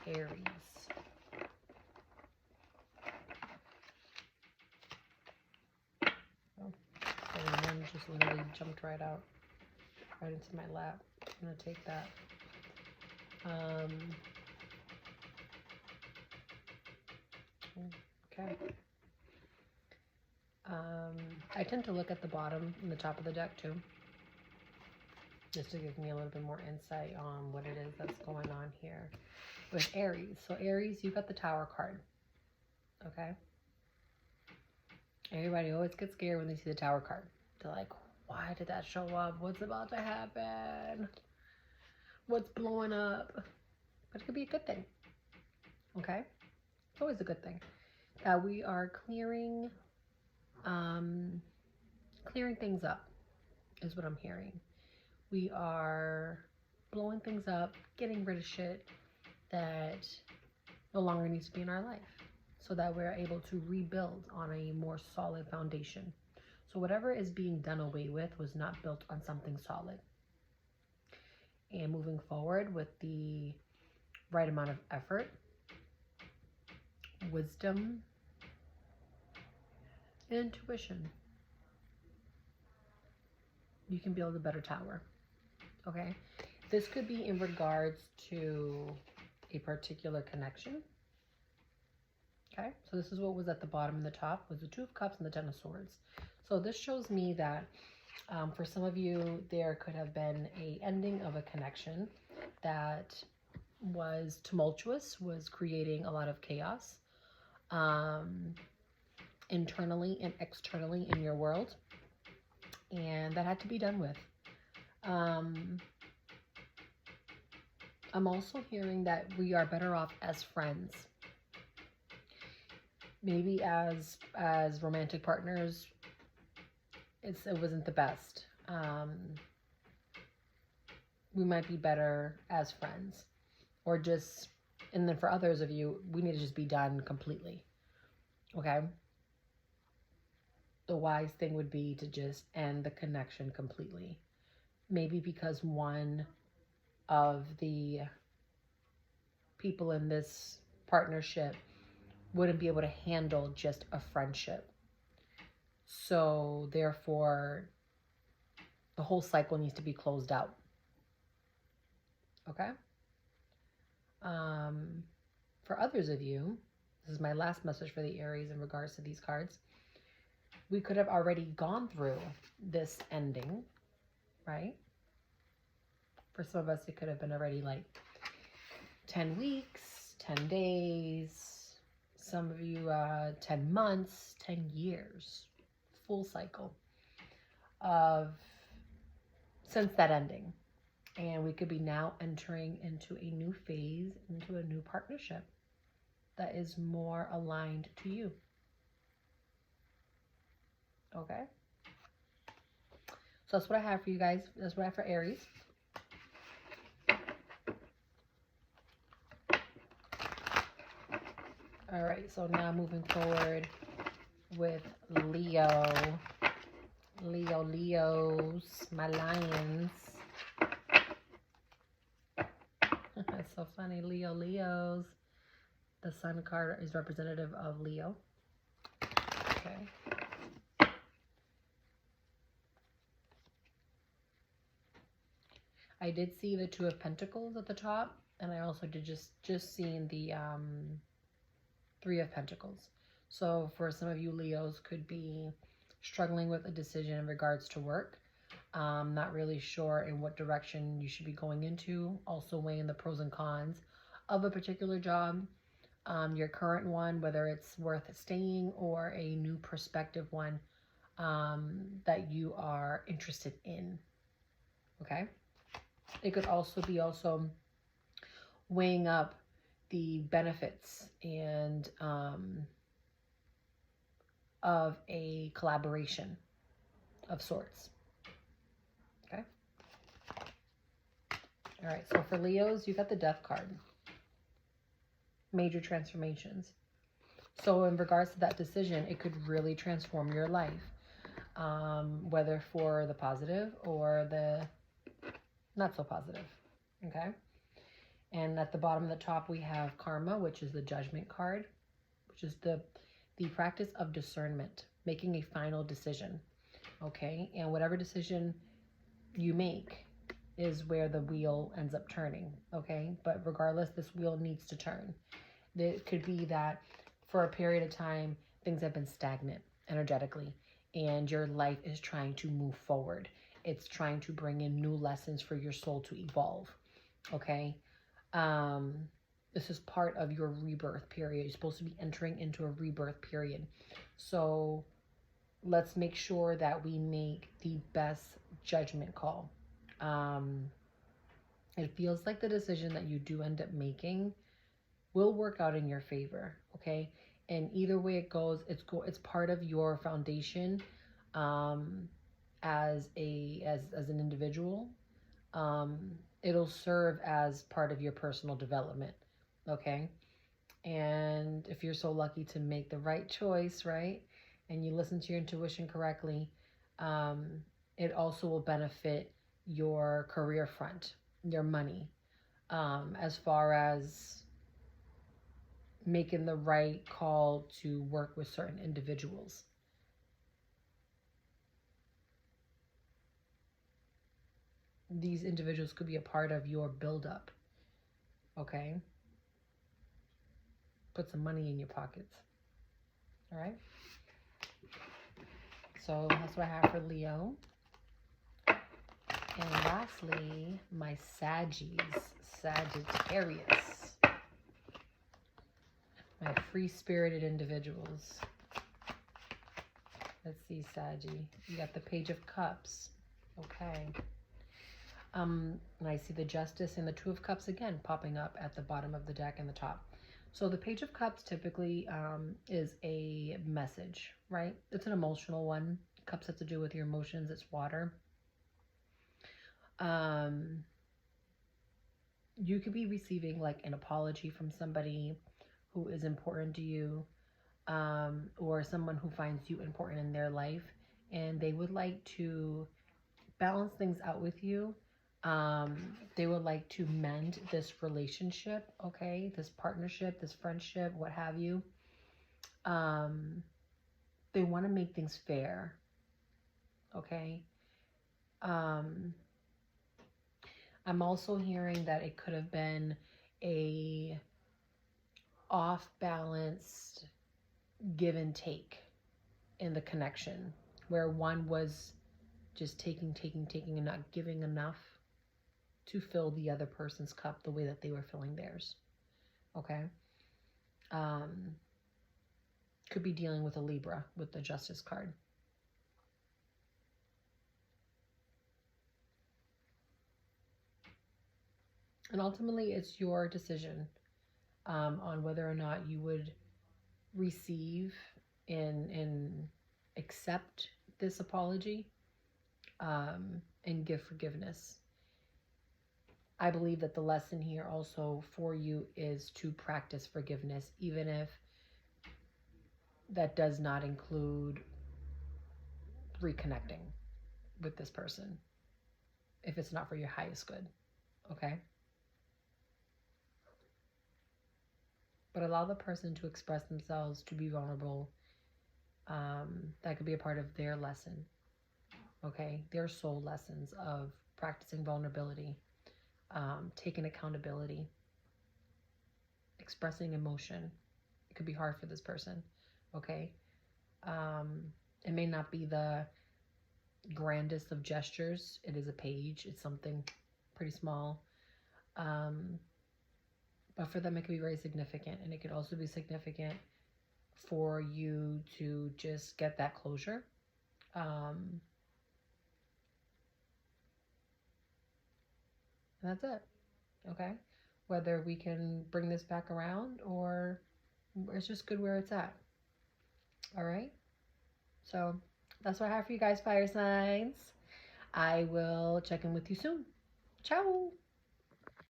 Aries. Oh, and one just literally jumped right out, right into my lap. I'm gonna take that. Okay. I tend to look at the bottom and the top of the deck too, just to give me a little bit more insight on what it is that's going on here with Aries. So Aries, you got the Tower card. Okay. Everybody always gets scared when they see the Tower card. They're like, why did that show up? What's about to happen? What's blowing up? But it could be a good thing. Okay. It's always a good thing that we are clearing things up is what I'm hearing. We are blowing things up, getting rid of shit that no longer needs to be in our life, so that we're able to rebuild on a more solid foundation. So whatever is being done away with was not built on something solid. And moving forward with the right amount of effort, wisdom, and intuition, you can build a better tower. Okay, this could be in regards to a particular connection. Okay, so this is what was at the bottom and the top was the Two of Cups and the Ten of Swords. So this shows me that for some of you, there could have been a ending of a connection that was tumultuous, was creating a lot of chaos internally and externally in your world. And that had to be done with. I'm also hearing that we are better off as friends. Maybe as romantic partners, it wasn't the best. We might be better as friends, or just, and then for others of you, we need to just be done completely. Okay. The wise thing would be to just end the connection completely. Maybe because one of the people in this partnership wouldn't be able to handle just a friendship. So therefore, the whole cycle needs to be closed out. Okay? For others of you, this is my last message for the Aries in regards to these cards. We could have already gone through this ending, right? For some of us, it could have been already like 10 weeks, 10 days, some of you 10 months, 10 years, full cycle of since that ending. And we could be now entering into a new phase, into a new partnership that is more aligned to you. Okay? So that's what I have for you guys. That's what I have for Aries. All right, so now moving forward with Leo. Leos, my lions. That's so funny. Leos. The Sun card is representative of Leo. Okay. I did see the Two of Pentacles at the top, and I also did just seeing the Three of Pentacles. So for some of you, Leos could be struggling with a decision in regards to work. Not really sure in what direction you should be going into. Also weighing the pros and cons of a particular job. Your current one, whether it's worth staying or a new prospective one that you are interested in. Okay. It could also be weighing up the benefits and of a collaboration of sorts. Okay. All right. So for Leos, you got the Death card. Major transformations. So in regards to that decision, it could really transform your life, whether for the positive or the not so positive. Okay. And at the bottom of the top, we have karma, which is the judgment card, which is the practice of discernment, making a final decision. Okay. And whatever decision you make is where the wheel ends up turning. Okay. But regardless, this wheel needs to turn. It could be that for a period of time, things have been stagnant energetically, and your life is trying to move forward. It's trying to bring in new lessons for your soul to evolve. Okay. This is part of your rebirth period. You're supposed to be entering into a rebirth period. So let's make sure that we make the best judgment call. It feels like the decision that you do end up making will work out in your favor. Okay. And either way it goes, it's part of your foundation, as an individual. It'll serve as part of your personal development. Okay. And if you're so lucky to make the right choice, right, and you listen to your intuition correctly, it also will benefit your career front, your money, as far as making the right call to work with certain individuals. These individuals could be a part of your buildup. Okay. Put some money in your pockets. All right. So that's what I have for Leo. And lastly, my Sagittarius. My free-spirited individuals. Let's see, Saggy. You got the Page of Cups. Okay. And I see the Justice and the Two of Cups again popping up at the bottom of the deck and the top. So the Page of Cups typically is a message, right? It's an emotional one. Cups have to do with your emotions. It's water. You could be receiving like an apology from somebody who is important to you, or someone who finds you important in their life, and they would like to balance things out with you. They would like to mend this relationship, okay, this partnership, this friendship, what have you. They want to make things fair, okay. I'm also hearing that it could have been a off-balanced give and take in the connection, where one was just taking and not giving enough to fill the other person's cup the way that they were filling theirs. Okay. Could be dealing with a Libra with the Justice card. And ultimately, it's your decision on whether or not you would receive and accept this apology, and give forgiveness. I believe that the lesson here also for you is to practice forgiveness, even if that does not include reconnecting with this person, if it's not for your highest good. Okay. But allow the person to express themselves, to be vulnerable. That could be a part of their lesson. Okay. Their soul lessons of practicing vulnerability, taking accountability, expressing emotion. It could be hard for this person. Okay. It may not be the grandest of gestures. It is a page. It's something pretty small. But for them, it could be very significant. And it could also be significant for you to just get that closure. And that's it. Okay. Whether we can bring this back around or it's just good where it's at. All right. So that's what I have for you guys, fire signs. I will check in with you soon. Ciao.